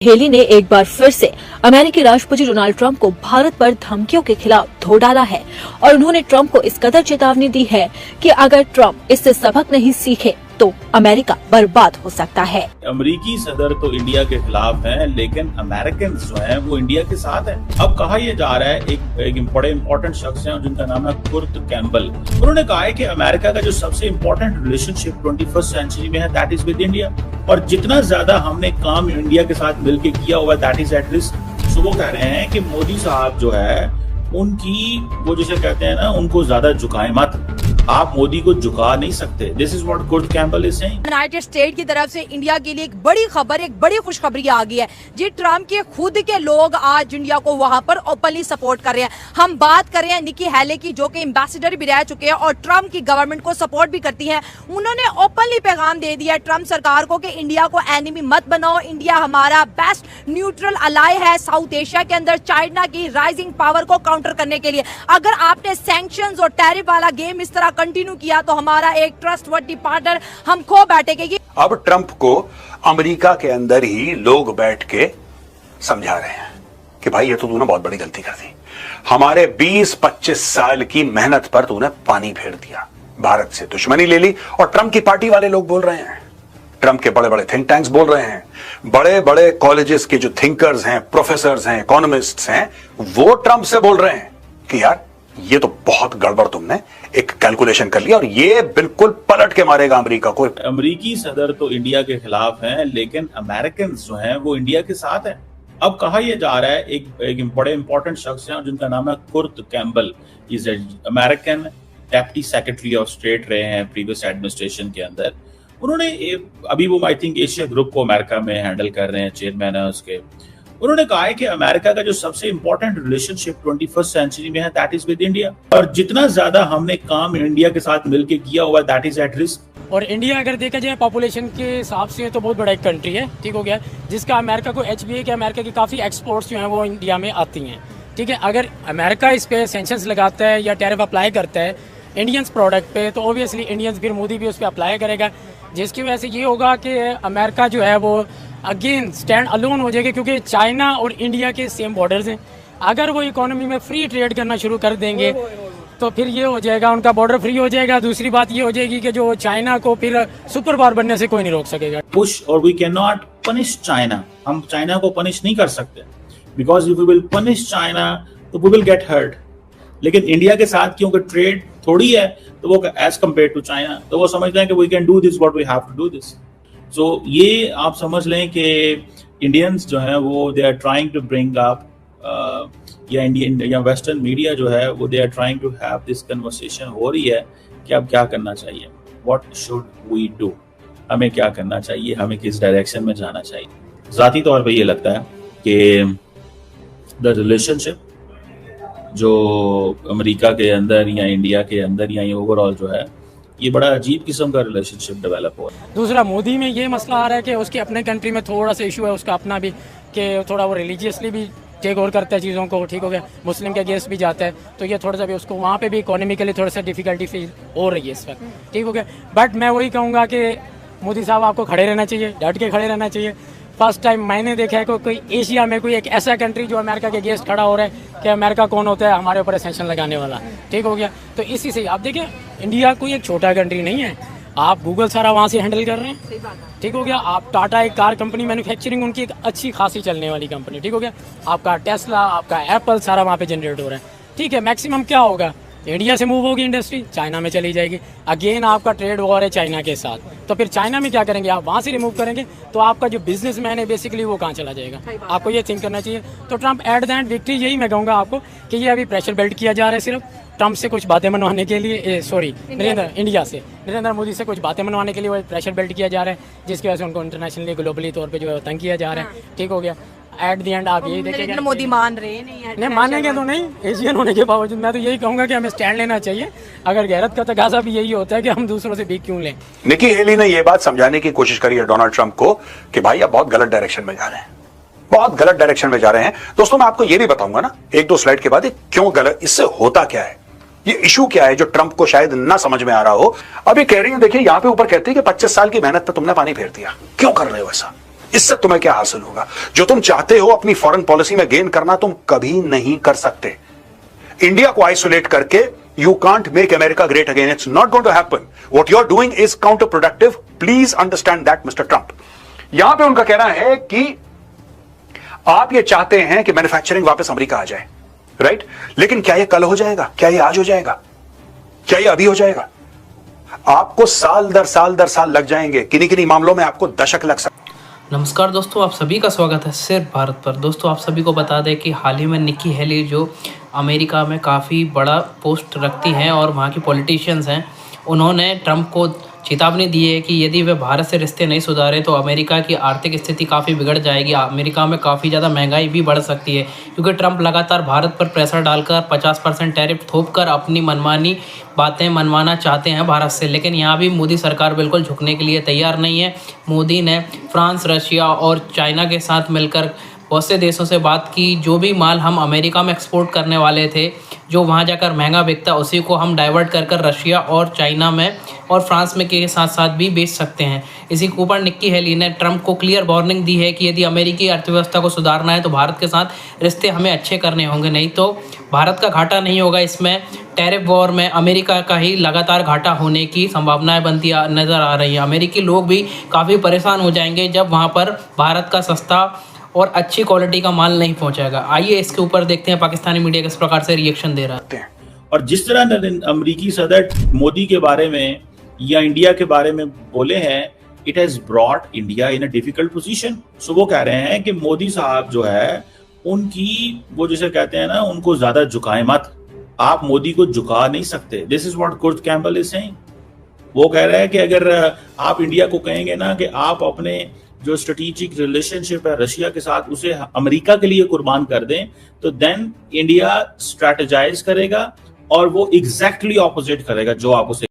Heli ने एक बार फिर से अमेरिकी राष्ट्रपति डोनाल्ड ट्रंप को भारत पर धमकियों के खिलाफ धो डाला है और उन्होंने ट्रंप को इस कदर चेतावनी दी है कि अगर ट्रंप इससे सबक नहीं सीखे तो अमेरिका बर्बाद हो सकता है। अमेरिकी सदर तो इंडिया के खिलाफ हैं, लेकिन अमेरिकन जो हैं वो इंडिया के साथ हैं। अब कहा यह जा रहा है, एक बड़े इम्पोर्टेंट शख्स हैं जिनका नाम है कुर्ट कैम्पबेल। उन्होंने कहा है कि अमेरिका का जो सबसे इम्पोर्टेंट रिलेशनशिप 21st सेंचुरी में है दैट इज विद इंडिया, और जितना ज्यादा हमने काम इंडिया के साथ मिलकर किया हुआ दैट इज एट रिस्क। सो वो कह रहे हैं कि मोदी साहब जो है उनकी वो जिसे कहते हैं ना, उनको ज्यादा झुकाए मत, आप मोदी को झुका नहीं सकते। This is what Kurt Campbell is saying. United state की तरफ से इंडिया के लिए एक बड़ी खबर, एक बड़ी खुशखबरी आ गई है जी। ट्रम्प के खुद के लोग आज इंडिया को वहां पर ओपनली सपोर्ट कर रहे हैं। हम बात कर रहे हैं निकी हेली की, जो कि एम्बेसडर भी रह चुके हैं और ट्रम्प की गवर्नमेंट को सपोर्ट भी करती है। उन्होंने ओपनली पैगाम दे दिया है ट्रम्प सरकार को कि इंडिया को एनिमी मत बनाओ, इंडिया हमारा बेस्ट न्यूट्रल अलाय है साउथ एशिया के अंदर चाइना की राइजिंग पावर को काउंटर करने के लिए। अगर आपने सैंक्शंस और टैरिफ वाला गेम इस तरह कंटिन्यू किया तो हमारा एक ट्रस्टवर्दी पार्टनर हम खो बैठेंगे। अब ट्रंप को अमेरिका के अंदर ही लोग बैठ के समझा रहे हैं कि भाई ये तो तूने बहुत बड़ी गलती कर दी, हमारे 20-25 साल की मेहनत पर तूने पानी फेर दिया, भारत से दुश्मनी ले ली। और ट्रंप की पार्टी वाले लोग बोल रहे हैं, ट्रंप के बड़े बड़े थिंक टैंक्स बोल रहे हैं, बड़े बड़े कॉलेजेस के जो थिंकर्स हैं, प्रोफेसर्स हैं, इकोनॉमिस्ट्स हैं, वो ट्रंप से बोल रहे हैं कि यार ये तो बहुत गड़बड़ तुमने एक कैलकुलेशन कर लिया और ये बिल्कुल पलट के मारेगा अमेरिका को। अमेरिकी सदर तो इंडिया के खिलाफ हैं, लेकिन अमेरिकन जो हैं वो इंडिया के साथ हैं। अब कहा यह जा रहा है, एक बड़े इंपॉर्टेंट शख्स हैं जिनका नाम है Kurt Campbell. Is American deputy secretary of state रहे हैं प्रीवियस एडमिनिस्ट्रेशन के अंदर। उन्होंने अभी वो आई थिंक एशिया ग्रुप को अमेरिका में हैंडल कर रहे हैं, चेयरमैन है उसके। उन्होंने कहा है कि अमेरिका का जो सबसे इंपॉर्टेंट रिलेशनशिप 21st सेंचुरी में है दैट इज विद इंडिया, और जितना ज्यादा हमने काम इंडिया के साथ मिलकर किया हुआ दैट इज एट रिस्क। और इंडिया अगर देखा जाए पॉपुलेशन के हिसाब से तो बहुत बड़ा एक कंट्री है, ठीक हो गया, जिसका अमेरिका को HBA के अमेरिका की काफ़ी एक्सपोर्ट्स जो हैं वो इंडिया में आती हैं, ठीक है। अगर अमेरिका इस पे सेंक्शंस लगाता है या टैरिफ अप्लाई करता है इंडियंस प्रोडक्ट पे, तो ऑब्वियसली इंडियंस फिर मोदी भी उस पर अप्लाई करेगा, जिसकी वजह से ये होगा कि अमेरिका जो है वो अगेन स्टैंड अलोन हो जाएगा, क्योंकि चाइना और इंडिया के सेम बॉर्डर्स हैं। अगर वो इकोनॉमी में फ्री ट्रेड करना शुरू कर देंगे तो फिर ये हो जाएगा, उनका बॉर्डर फ्री हो जाएगा। दूसरी बात ये हो जाएगी कि जो चाइना को फिर सुपर पावर बनने से कोई नहीं रोक सकेगा। पुश और we can not punish China, हम चाइना को पनिश नहीं कर सकते, because if we will punish China तो वी विल गेट हर्ट। लेकिन इंडिया के साथ क्योंकि ट्रेड थोड़ी है तो वो एज कम्पेयर टू चाइना, तो वो समझते हैं कि we can do this what we have to do this. So ये आप समझ लें कि इंडियंस जो है वो they are trying to bring up, या इंडियन या वेस्टर्न मीडिया जो है वो they are trying to have this conversation हो रही है कि अब क्या करना चाहिए, व्हाट शुड वी डू, हमें क्या करना चाहिए, हमें किस डायरेक्शन में जाना चाहिए। ज़ाती तौर पे ये लगता है कि द रिलेशनशिप जो अमेरिका के अंदर या इंडिया के अंदर या ओवरऑल जो है ये बड़ा अजीब किस्म का रिलेशनशिप डेवलप हुआ। दूसरा मोदी में ये मसला आ रहा है कि उसके अपने कंट्री में थोड़ा सा इशू है उसका अपना भी, कि थोड़ा वो रिलीजियसली भी टेक ओवर करता है चीज़ों को, ठीक हो गया, मुस्लिम के अगेंस्ट भी जाता है, तो ये थोड़ा सा भी उसको वहाँ पे भी इकोनॉमिकली थोड़ा सा डिफिकल्टी फील हो रही है इस वक्त, ठीक हो गया। बट मैं वही कहूँगा कि मोदी साहब आपको खड़े रहना चाहिए, डट के खड़े रहना चाहिए। फर्स्ट टाइम मैंने देखा है कोई एशिया में कोई एक ऐसा कंट्री जो अमेरिका के अगेंस्ट खड़ा हो रहा है कि अमेरिका कौन होता है हमारे ऊपर सेंक्शन लगाने वाला, ठीक हो गया। तो इसी से आप देखिए इंडिया कोई एक छोटा कंट्री नहीं है, आप गूगल सारा वहाँ से हैंडल कर रहे हैं, ठीक हो गया। आप टाटा एक कार कंपनी मैन्युफैक्चरिंग उनकी एक अच्छी खासी चलने वाली कंपनी, ठीक हो गया। आपका टेस्ला, आपका एप्पल सारा वहाँ पे जनरेट हो रहा है, ठीक है। मैक्सिमम क्या होगा, इंडिया से मूव होगी इंडस्ट्री, चाइना में चली जाएगी, अगेन आपका ट्रेड वॉर है चाइना के साथ, तो फिर चाइना में क्या करेंगे, आप वहाँ से रिमूव करेंगे तो आपका जो बिजनेसमैन है बेसिकली वो कहाँ चला जाएगा, आपको ये थिंक करना चाहिए। तो Trump at the end victory, यही मैं कहूँगा आपको कि ये अभी प्रेशर बिल्ड किया जा रहा है सिर्फ ट्रंप से कुछ बातें मनवाने के लिए, नरेंद्र मोदी से कुछ बातें मनवाने के लिए वो प्रेशर बिल्ड किया जा रहा है, जिसकी वजह से उनको इंटरनेशनली ग्लोबली तौर पे जो है तंग किया जा रहा है, ठीक हो गया। एट द एंड आप यही देखेंगे मोदी मान रहे नहीं मानेंगे तो नहीं, एशियन होने के बावजूद मैं तो यही कहूँगा कि हमें स्टैंड लेना चाहिए। अगर गैरत का तकाजा भी यही होता है कि हम दूसरों से भीख क्यों लें। निकी हेली ने यह बात समझाने की कोशिश करी है डोनाल्ड ट्रंप को कि भाई आप बहुत गलत डायरेक्शन में जा रहे हैं, बहुत गलत डायरेक्शन में जा रहे हैं। दोस्तों मैं आपको यह भी बताऊंगा ना एक दो स्लाइड के बाद क्यों गलत, इससे होता क्या है, ये इशू क्या है जो ट्रंप को शायद ना समझ में आ रहा हो। अब ये कह रही है, देखिए यहां पे ऊपर कहते हैं कि 25 साल की मेहनत पे तुमने पानी फेर दिया, क्यों कर रहे हो ऐसा, इससे तुम्हें क्या हासिल होगा? जो तुम चाहते हो अपनी फॉरेन पॉलिसी में गेन करना, तुम कभी नहीं कर सकते। इंडिया को आइसोलेट करके you can't make America great again. It's not going to happen. What you're doing is counterproductive. Please understand that, Mr. Trump. यहां पे उनका कहना है कि आप ये चाहते हैं कि मैन्युफैक्चरिंग वापस अमेरिका आ जाए, राइट? लेकिन क्या ये कल हो जाएगा? क्या ये आज हो जाएगा? क्या ये अभी हो जाएगा? आपको साल दर साल लग जाएंगे। किन्हीं मामलों में आपको दशक लग सकते। नमस्कार दोस्तों, आप सभी का स्वागत है सिर्फ भारत पर। दोस्तों, आप सभी को बता दें कि हाल ही में निक्की हेली जो अमेरिका में काफ़ी बड़ा पोस्ट रखती हैं और वहाँ की पॉलिटिशियंस हैं, उन्होंने ट्रंप को चेतावनी दी है कि यदि वे भारत से रिश्ते नहीं सुधारे तो अमेरिका की आर्थिक स्थिति काफ़ी बिगड़ जाएगी। अमेरिका में काफ़ी ज़्यादा महंगाई भी बढ़ सकती है, क्योंकि ट्रंप लगातार भारत पर प्रेशर डालकर 50% टैरिफ थोपकर अपनी मनमानी बातें मनवाना चाहते हैं भारत से। लेकिन यहाँ भी मोदी सरकार बिल्कुल झुकने के लिए तैयार नहीं है। मोदी ने फ्रांस, रशिया और चाइना के साथ मिलकर बहुत से देशों से बात की। जो भी माल हम अमेरिका में एक्सपोर्ट करने वाले थे, जो वहाँ जाकर महंगा बिकता, उसी को हम डाइवर्ट कर रशिया और चाइना में और फ्रांस में के साथ साथ भी बेच सकते हैं। इसी के ऊपर निक्की हेली ने ट्रंप को क्लियर वार्निंग दी है कि यदि अमेरिकी अर्थव्यवस्था को सुधारना है तो भारत के साथ रिश्ते हमें अच्छे करने होंगे, नहीं तो भारत का घाटा नहीं होगा। इसमें टैरिफ वॉर में अमेरिका का ही लगातार घाटा होने की संभावनाएं बनती नज़र आ रही हैं। अमेरिकी लोग भी काफ़ी परेशान हो जाएंगे जब वहाँ पर भारत का सस्ता और अच्छी क्वालिटी का माल नहीं पहुंचाएगा। आइए इसके ऊपर देखते हैं पाकिस्तानी मीडिया किस प्रकार से रिएक्शन दे रहा है। और जिस तरह अमेरिकी सदर मोदी के बारे में या इंडिया के बारे में बोले हैं, it has brought India in a difficult position. So वो कह रहे हैं कि मोदी साहब जो है उनकी, वो जिसे कहते हैं ना, उनको ज्यादा झुकाए मत, आप मोदी को झुका नहीं सकते। This is what Kurt Campbell is saying. वो कह रहे हैं कि अगर आप इंडिया को कहेंगे ना कि आप अपने जो स्ट्रेटेजिक रिलेशनशिप है रशिया के साथ, उसे अमेरिका के लिए कुर्बान कर दें, तो देन इंडिया स्ट्रेटेजाइज करेगा और वो एग्जैक्टली ऑपोजिट करेगा जो आप उसे